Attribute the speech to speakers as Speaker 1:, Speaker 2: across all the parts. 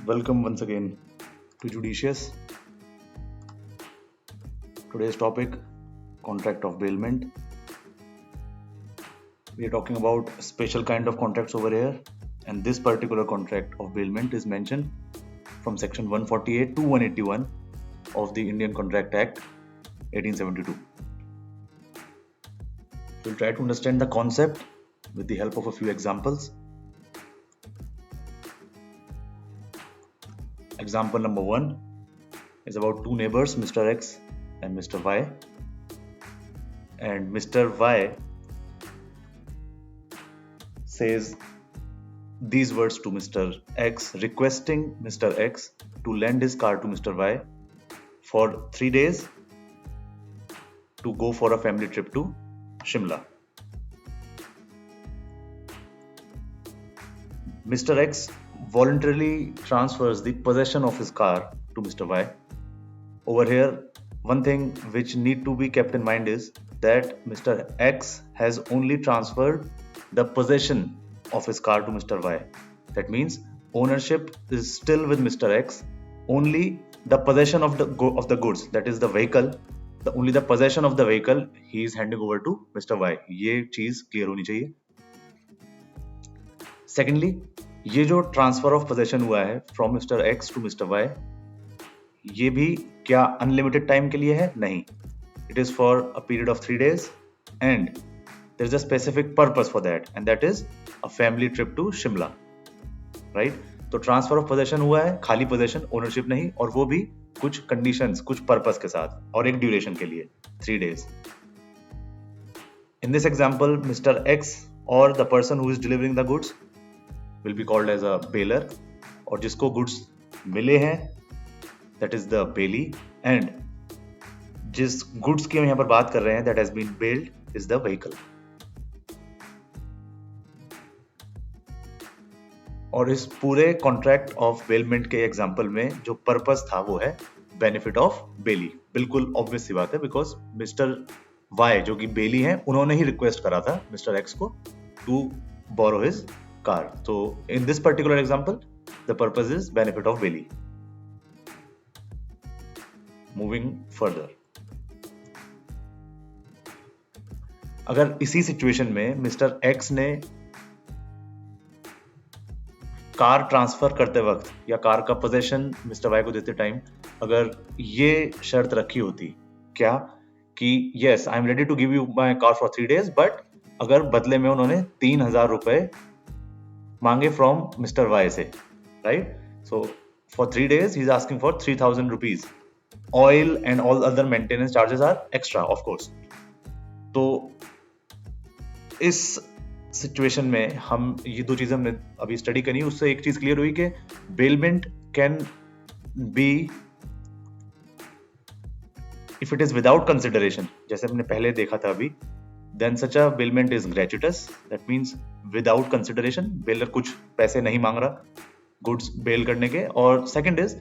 Speaker 1: Welcome once again to Judicious. Today's topic, contract of bailment. We are talking about a special kind of contracts over here, and this particular contract of bailment is mentioned from section 148 to 181 of the Indian Contract Act 1872. We'll try to understand the concept with the help of a few examples. Example number 1 is about two neighbors, Mr. X and Mr. Y. And Mr. Y says these words to Mr. X, requesting Mr. X to lend his car to Mr. Y for 3 days to go for a family trip to Shimla. Mr. X voluntarily transfers the possession of his car to Mr. Y. Over here, one thing which need to be kept in mind is that Mr. X has only transferred the possession of his car to Mr. Y. That means ownership is still with Mr. X. Only the possession of the goods, that is the vehicle, only the possession of the vehicle he is handing over to Mr. Y. ये चीज clear होनी चाहिए. Secondly, ये जो transfer of possession हुआ है from mister X to mister Y, ये भी क्या अनलिमिटेड टाइम के लिए है? नहीं. It is for a period of 3 days and there is a specific purpose for that and that is a family trip to Shimla. Right? तो transfer of possession हुआ है, खाली पोजेशन, ओनरशिप नहीं, और वो भी कुछ कंडीशंस, कुछ पर्पस के साथ और एक ड्यूरेशन के लिए 3 days. In this example mister X और the person who is delivering the goods will be called as a bailer, और जिसको गुड्स मिले हैं that is the bailee, and जिस गुड्स की हम यहाँ पर बात कर रहे हैं that has been bailed is the vehicle. और इस पूरे कॉन्ट्रैक्ट ऑफ बेलमेंट के एग्जांपल में जो पर्पस था वो है बेनिफिट ऑफ बेली. बिल्कुल ऑब्वियस सी बात है, बिकॉज मिस्टर वाई जो कि बेली हैं उन्होंने ही रिक्वेस्ट करा था मिस्टर एक्स को to borrow his car. So in this particular example, the purpose is benefit of bailey. Moving further, अगर इसी सिचुएशन में मिस्टर एक्स ने कार ट्रांसफर करते वक्त या कार का पोजेशन मिस्टर वाई को देते टाइम अगर ये शर्त रखी होती क्या कि yes I am ready to give you my car for 3 days, but अगर बदले में उन्होंने 3,000 रुपए मांगे फ्रॉम मिस्टर वाई से, right? So for 3 days he is asking for 3,000 rupees. Oil and all other maintenance charges are extra of course. तो इस situation में हम ये दो चीजें हमने अभी स्टडी करी, उससे एक चीज क्लियर हुई कि bailment can B if it is without consideration, जैसे हमने पहले देखा था अभी, then such a bailment is gratuitous. That means without consideration, bailor कुछ पैसे नहीं मांग रहा goods bail करने के. और second is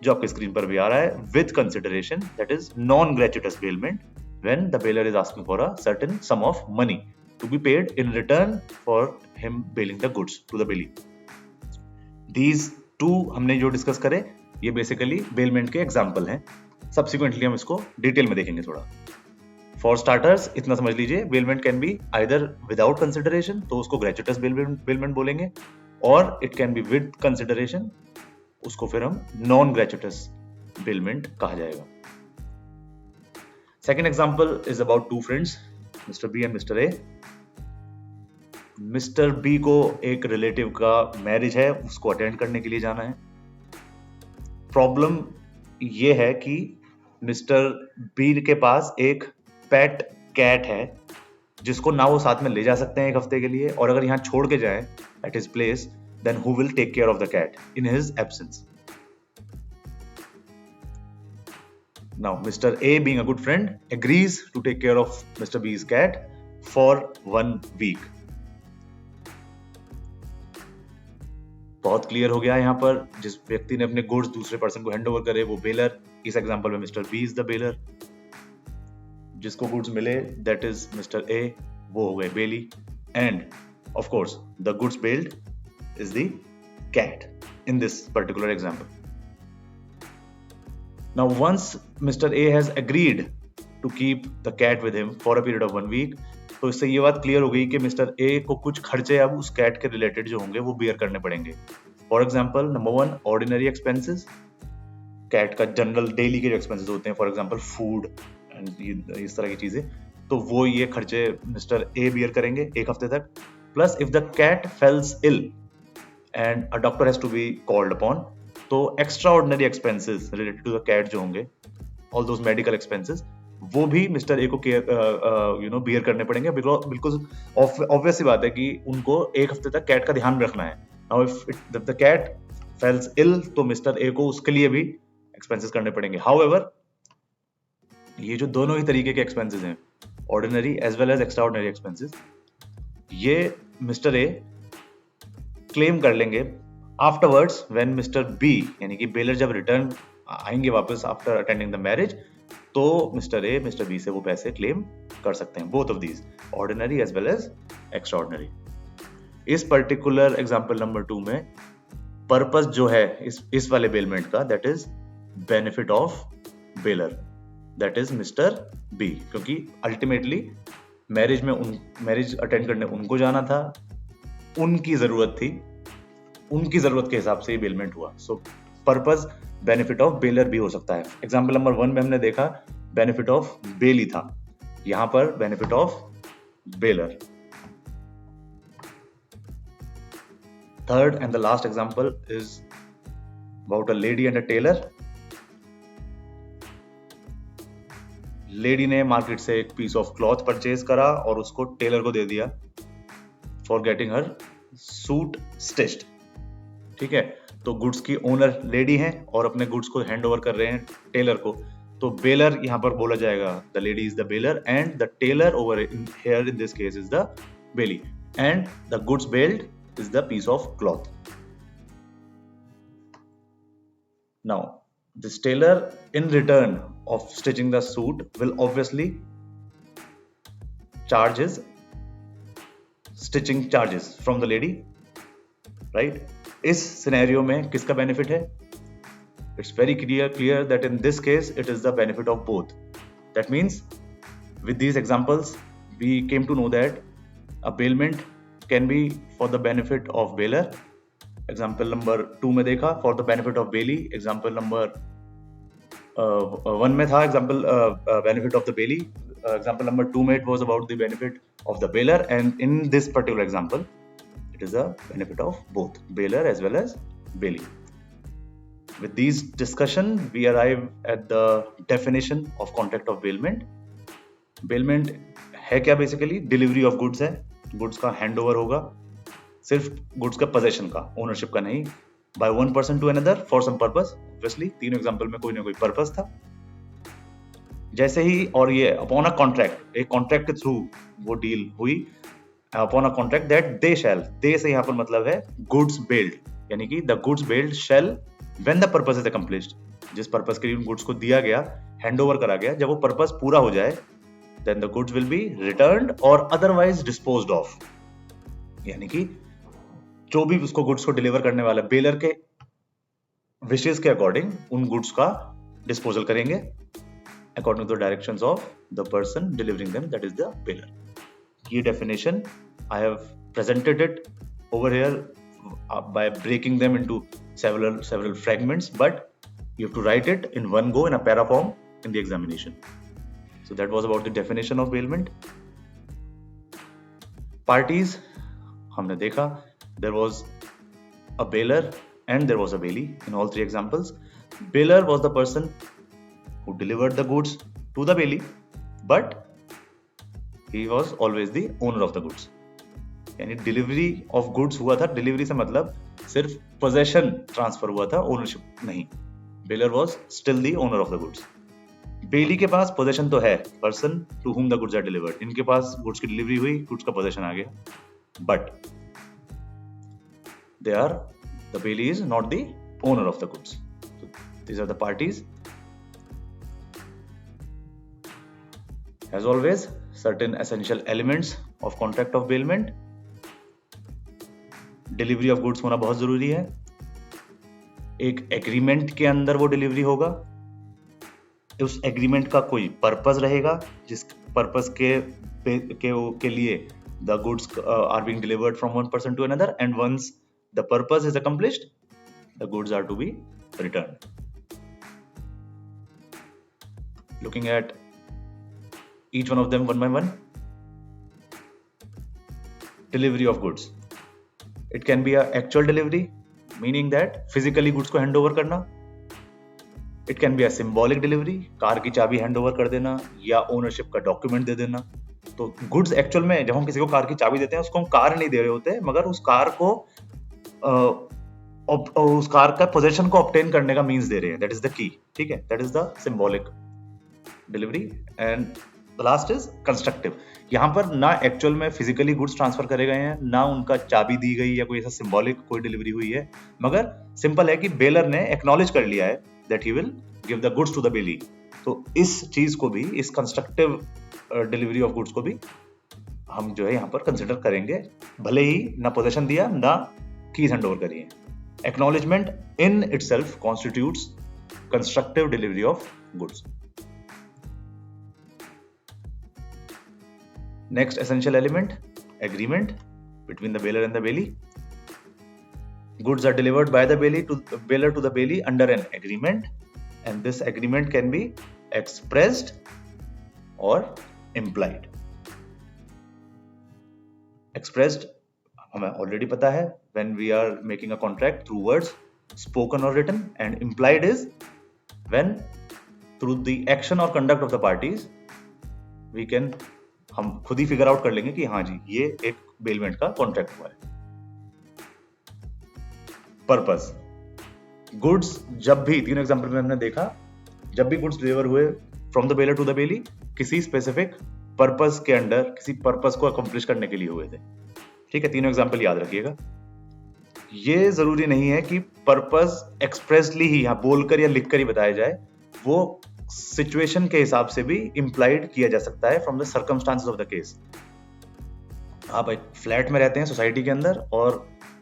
Speaker 1: जो आपके स्क्रीन पर भी आ रहा है with consideration, that is non gratuitous bailment, when the bailor is asking for a certain sum of money to be paid in return for him bailing the goods to the bailee. These two हमने जो discuss करे ये basically bailment के example हैं. Subsequently हम इसको detail में देखेंगे थोड़ा. फॉर स्टार्टर्स इतना समझ लीजिए, bailment can be either without consideration, तो उसको ग्रेचुइटस बेलमेंट बोलेंगे, और it can be with consideration, उसको फिर हम नॉन ग्रेचुइटस बेलमेंट कहा जाएगा. Second example is about two friends, mister B and mister A. Mister B को एक रिलेटिव का मैरिज है, उसको अटेंड करने के लिए जाना है. प्रॉब्लम ये है कि मिस्टर बी के पास एक पेट कैट है जिसको ना वो साथ में ले जा सकते हैं 1 हफ्ते के लिए, और अगर यहाँ छोड़ के जाए at his place, then who will take care of the cat in his absence. Now mister A being a good friend agrees to take care of mister B's cat for 1 week. बहुत clear हो गया यहाँ पर, जिस व्यक्ति ने अपने goods दूसरे पर्सन को हैंड ओवर करे वो बेलर. इस एग्जांपल में mister B is the bailor. जिसको गुड्स मिले दैट इज मिस्टर ए, वो हो गए bailee, and of course the goods bailed is the cat. in this particular example. Now, once Mr. A has agreed to keep the cat with him for a period of 1 week, तो इससे ये बात clear हो गई कि mister A को कुछ खर्चे अब उस कैट के रिलेटेड जो होंगे वो बियर करने पड़ेंगे. For example, number 1, ordinary expenses. Cat का जनरल डेली के जो एक्सपेंसेस होते हैं, फॉर एग्जाम्पल फूड एंड इस तरह की चीजें, तो वो ये खर्चे मिस्टर ए बियर करेंगे 1 हफ्ते तक. Plus if the cat falls ill and a doctor has to be called upon, तो extra ordinary expenses related to the cat जो होंगे, ऑल दोज मेडिकल एक्सपेंसेस, वो भी मिस्टर ए को बियर करने पड़ेंगे. बिल्कुल ऑब्वियस सी बात है कि उनको 1 हफ्ते तक कैट का ध्यान रखना है. Now if the cat falls ill, तो मिस्टर ए को उसके लिए भी एक्सपेंसेस करने पड़ेंगे. हाउएवर, ये जो दोनों ही तरीके के एक्सपेंसेस हैं, ordinary as well as extra ordinary expenses, ये मिस्टर ए क्लेम कर लेंगे आफ्टरवर्ड्स व्हेन मिस्टर बी, यानी कि बेलर जब रिटर्न आएंगे वापस आफ्टर अटेंडिंग द मैरिज, तो मिस्टर ए मिस्टर बी से वो पैसे क्लेम कर सकते हैं. Both of these, ordinary as well as extra ordinary. इस पर्टिकुलर एग्जांपल नंबर 2 में पर्पस जो है इस वाले बेलमेंट का, that is benefit of bailor, that is mister B, क्योंकि अल्टीमेटली मैरिज अटेंड करने उनको जाना था, उनकी जरूरत थी, उनकी जरूरत के हिसाब से ये बेलमेंट हुआ. सो पर्पस बेनिफिट ऑफ बेलर भी हो सकता है. एग्जाम्पल नंबर 1 में हमने देखा बेनिफिट ऑफ बेली था, यहां पर benefit of baler. Third and the last example is about a lady and a tailor. Lady ने मार्केट से एक पीस ऑफ क्लॉथ परचेज करा और उसको टेलर को दे दिया for getting her suit stitched. ठीक है, तो गुड्स की ओनर लेडी हैं और अपने गुड्स को हैंड ओवर कर रहे हैं टेलर को. तो बेलर यहां पर बोला जाएगा, the lady is the bailor and the tailor over here in this case is the bailee, and the goods bailed is the piece of cloth. Now this tailor, in return of stitching the suit, will obviously charge his stitching charges from the lady, right? इस scenario में किसका benefit है? It's very clear that in this case it is the benefit of both. That means with these examples we came to know that a bailment can be for the benefit of bailor. Example number 2 में देखा for the benefit of bailee. Example number 1 में था example benefit of the bailee. Example number 2 में it was about the benefit of the bailor, and in this particular example it is the benefit of both bailor as well as bailee. With these discussion we arrive at the definition of contract of bailment. Bailment है क्या? Basically delivery of goods है, goods का handover होगा, सिर्फ goods का possession का, ownership का नहीं, by one person to another for some purpose. Obviously तीनों एग्जांपल में कोई ना कोई पर्पस था. जैसे ही और ये अपॉन अ कॉन्ट्रैक्ट, एक कॉन्ट्रैक्ट के थ्रू वो डील हुई, upon a contract that they shall, they say यहाँ पर मतलब है गुड्स बेल्ड, यानी कि the goods bailed shall when the purpose is accomplished. जिस पर्पस के लिए उन गुड्स को दिया गया, हैंड ओवर करा गया, जब वो पर्पस पूरा हो जाए, then the goods will be returned और अदरवाइज डिस्पोज्ड ऑफ. यानी कि जो भी उसको गुड्स को डिलीवर करने वाला बेलर के विशेस के अकॉर्डिंग उन गुड्स का डिस्पोजल करेंगे according to the directions of the person delivering them, that is the bailor. ये definition I have presented it over here by breaking them into several fragments, but you have to write it in one go in a para form in the examination. So that was about the definition of bailment. Parties हमने देखा, there was a bailor and there was a bailee in all three examples. Bailor was the person who delivered the goods to the bailee, but he was always the owner of the goods. यानी delivery of goods हुआ था, delivery से मतलब सिर्फ possession transfer हुआ था, ownership नहीं. Bailor was still the owner of the goods. Bailee के पास पोजेशन तो है, person to whom the goods are delivered. इनके पास गुड्स की डिलीवरी हुई, गुड्स का पोजेशन आ गया, but they are, the bailee is not the owner of the goods. These are the parties. As always, certain essential elements of contract of bailment. Delivery of goods होना बहुत जरूरी है. एक agreement के अंदर वो डिलीवरी होगा, उस एग्रीमेंट का कोई पर्पस रहेगा जिस पर्पस के लिए the goods are being delivered from one person to another, and once the purpose is accomplished, the goods are to be returned. Looking at each one of them one by one. Delivery of goods. It can be an actual delivery, meaning that physically goods को hand over करना. It can be a symbolic delivery, car की चाबी hand over कर देना या ownership का document दे देना. तो गुड्स एक्चुअल में जब हम किसी को कार की चाबी देते हैं उसको हम कार नहीं दे रहे होते, मगर उस कार का पोजेशन को ऑब्टेन करने का मींस दे रहे हैं. That is the key. ठीक है, that is the symbolic delivery. And the last is constructive. यहाँ पर ना एक्चुअल में फिजिकली गुड्स ट्रांसफर करे गए हैं, ना उनका चाबी दी गई या कोई ऐसा सिंबॉलिक कोई डिलीवरी हुई है, मगर सिंपल है कि बेलर ने एक्नॉलेज कर लिया है that he will give the goods to the bailee. तो इस चीज को भी, इस कंस्ट्रक्टिव डिलीवरी ऑफ गुड्स को भी हम जो है यहाँ पर कंसिडर करेंगे, भले ही ना पोजेशन दिया ना कीज हैंड ओवर करिए. Acknowledgement in itself constitutes constructive delivery of goods. Next essential element, agreement between the baler and the bailey. Goods are delivered by the bailey to baler to the bailey under an agreement, and this agreement can be expressed or implied. Expressed हमें already पता है, when we are making a contract through words, spoken or written, and implied is when through the action or conduct of the parties we can, हम खुद ही figure out कर लेंगे कि हाँ जी ये एक बेलमेंट का कॉन्ट्रैक्ट हुआ है. पर्पस, गुड्स जब भी, तीनों एग्जांपल में हमने देखा, जब भी गुड्स डिलीवर हुए from the bailor to the bailee किसी स्पेसिफिक पर्पस के अंडर, किसी पर्पस को अकम्प्लिश करने के लिए हुए थे. ठीक है, तीनों एग्जांपल याद रखिएगा. ये जरूरी नहीं है कि पर्पस एक्सप्रेसली ही यहाँ बोलकर या लिखकर ही बताया जाए, वो सिचुएशन के हिसाब से भी इंप्लाइड किया जा सकता है from the circumstances of the case. आप एक फ्लैट में रहते हैं सोसाइटी के अंदर और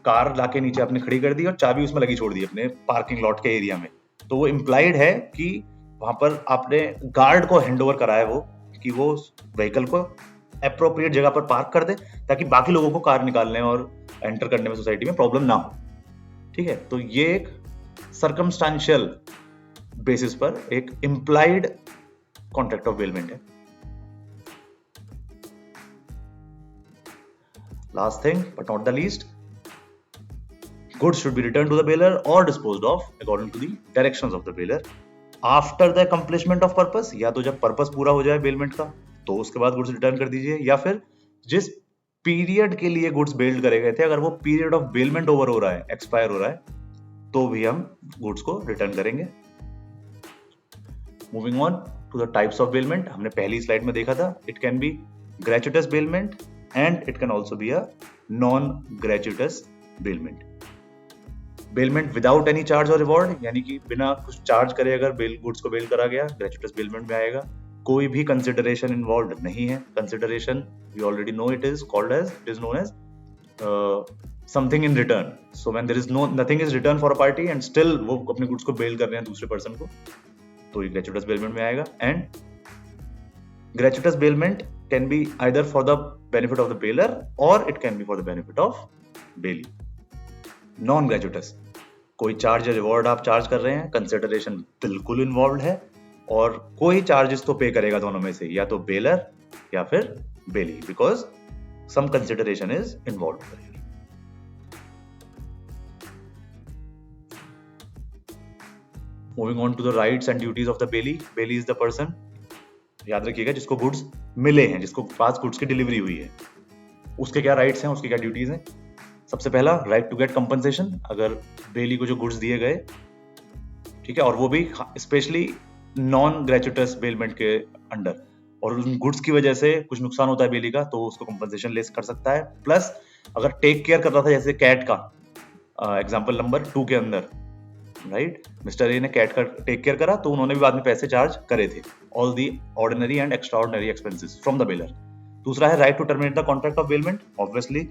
Speaker 1: कार लाके नीचे आपने खड़ी कर दी और चाबी उसमें लगी छोड़ दी अपने पार्किंग लॉट के एरिया में, तो वो इंप्लाइड है कि वहां पर आपने गार्ड को हैंड ओवर कराया वो कि वो व्हीकल को एप्रोप्रिएट जगह पर पार्क कर दे ताकि बाकी लोगों को कार निकालने और एंटर करने में सोसाइटी में प्रॉब्लम ना हो. ठीक है, तो ये एक सर्कमस्टांशियल बेसिस पर एक इंप्लाइड कॉन्ट्रैक्ट ऑफ बेलमेंट है. Last thing but not the least, goods should be returned to the baler or disposed of according to the directions of the baler after the accomplishment of purpose. या तो जब purpose पूरा हो जाए bailment का तो उसके बाद गुड्स रिटर्न कर दीजिए, या फिर जिस पीरियड के लिए गुड्स बेल्ड करे गए थे अगर वो पीरियड ऑफ बेलमेंट ओवर हो रहा है, एक्सपायर हो रहा है, तो भी हम गुड्स को रिटर्न करेंगे. Moving on to the types of bailment, हमने पहली स्लाइड में देखा था, it can be gratuitous bailment and it can also be a non gratuitous bailment. Bailment without any charge और रिवॉर्ड, यानी कि बिना कुछ चार्ज करे अगर गुड्स को बेल करा गया, ग्रेचुटस बेलमेंट में आएगा. कोई भी कंसिडरेशन इन्वॉल्व नहीं है. Consideration we already know, it is called as, it is known as something in return. So when there is nothing is return for a party and still वो अपने गुड्स को bell कर रहे हैं दूसरे person को, तो ये ग्रेचुटस बेलमेंट में आएगा. And gratuitous bailment can be either for the benefit of the bailor और it can be for the benefit of bailee. Non gratuitous, कोई चार्ज या रिवॉर्ड आप चार्ज कर रहे हैं, कंसिडरेशन बिल्कुल इन्वॉल्व है, और कोई चार्जेस तो पे करेगा दोनों में से, या तो बेलर या फिर bailee, because some consideration is involve. Moving on to the rights and duties of the bailee. Bailee is the person, याद रखिएगा, जिसको गुड्स मिले हैं, जिसको पास गुड्स की डिलीवरी हुई है. उसके क्या राइट्स हैं, उसकी क्या ड्यूटीज हैं. सबसे पहला, राइट टू गेट कंपनसेशन. अगर बेली को जो गुड्स दिए गए, ठीक है, और वो भी स्पेशली नॉन ग्रेचुटस बेलमेंट के अंडर, और उन गुड्स की वजह से कुछ नुकसान होता है बेली का, तो उसको कंपनसेशन ले कर सकता है. प्लस अगर टेक केयर कर रहा था, जैसे कैट का एग्जांपल नंबर 2 के अंदर, राइट, मिस्टर ए ने कैट का टेक केयर करा, तो उन्होंने भी बाद में पैसे चार्ज करे थे, all the ordinary and extra ordinary expenses from the bailor. दूसरा है right to terminate the contract of bailment. Obviously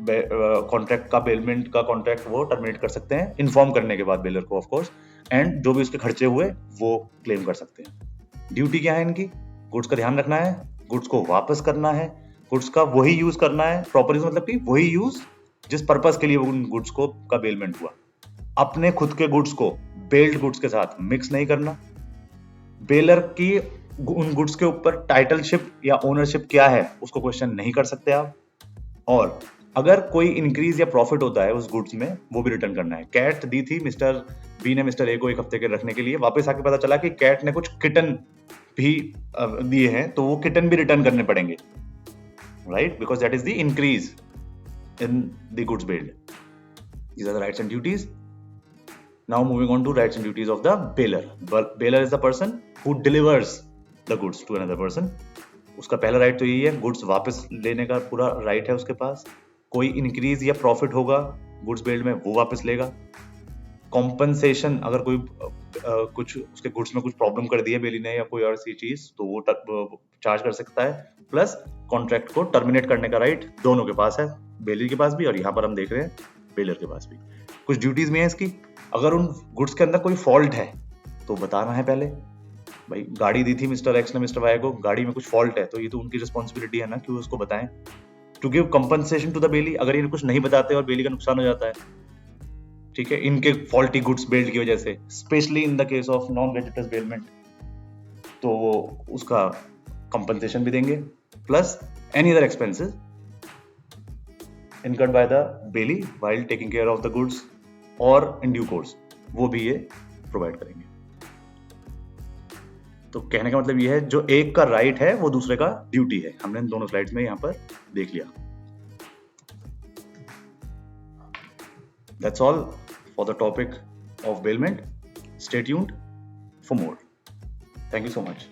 Speaker 1: contract का बेलमेंट का कॉन्ट्रैक्ट वो टर्मिनेट कर सकते हैं इन्फॉर्म करने के बाद बेलर को ऑफ कोर्स, एंड जो भी उसके खर्चे हुए वो क्लेम कर सकते हैं। ड्यूटी क्या है इनकी? गुड्स का ध्यान रखना है, गुड्स को वापस करना है, गुड्स का वही यूज करना है, प्रॉपर यूज मतलब कि वही यूज जिस पर्पस के लिए उन गुड्स को का बेलमेंट हुआ। अपने खुद के गुड्स को बेल्ड गुड्स के साथ मिक्स नहीं करना। बेलर की उन गुड्स के ऊपर टाइटलशिप या ओनरशिप क्या है उसको क्वेश्चन नहीं कर सकते आप। और अगर कोई इंक्रीज या प्रॉफिट होता है उस गुड्स में वो भी रिटर्न करना है। कैट दी थी मिस्टर बी ने मिस्टर ए को एक हफ्ते के रखने के लिए, वापस आके पता चला कि कैट ने कुछ किटन भी दिए हैं, तो वो किटन भी रिटर्न करने पड़ेंगे, right? Because that is the increase in the goods billed. These are the rights and duties. Now moving on to rights and duties of the bailor. Bailor is the person who delivers the goods to another person. उसका पहला right तो यही है, goods वापस लेने का पूरा right है उसके पास। कोई इंक्रीज या प्रॉफिट होगा गुड्स बेल्ड में वो वापस लेगा। कॉम्पनसेशन, अगर कोई कुछ उसके गुड्स में कुछ प्रॉब्लम कर दी है बेली ने या कोई और सी चीज, तो वो चार्ज कर सकता है। प्लस कॉन्ट्रैक्ट को टर्मिनेट करने का राइट दोनों के पास है, बेली के पास भी और यहाँ पर हम देख रहे हैं बेलर के पास भी। कुछ ड्यूटीज भी हैं इसकी। अगर उन गुड्स के अंदर कोई फॉल्ट है तो बताना है पहले। भाई गाड़ी दी थी मिस्टर एक्स ने मिस्टर वाई को, गाड़ी में कुछ फॉल्ट है तो ये तो उनकी रिस्पॉन्सिबिलिटी है ना कि उसको बताएं, to give compensation to the bailee. अगर ये कुछ नहीं बताते और बेली का नुकसान हो जाता है, ठीक है, इनके फॉल्टी गुड्स बेल्ड की वजह से, specially in the case of non gratuitous bailment, तो वो उसका कंपनसेशन भी देंगे, plus any other expenses incurred by the bailey while taking care of the goods or in due course, वो भी ये प्रोवाइड करेंगे। तो कहने का मतलब ये है, जो एक का राइट है वो दूसरे का ड्यूटी है। हमने इन दोनों स्लाइड्स में यहाँ पर देख लिया। That's all for the topic of bailment. Stay tuned for more. Thank you so much.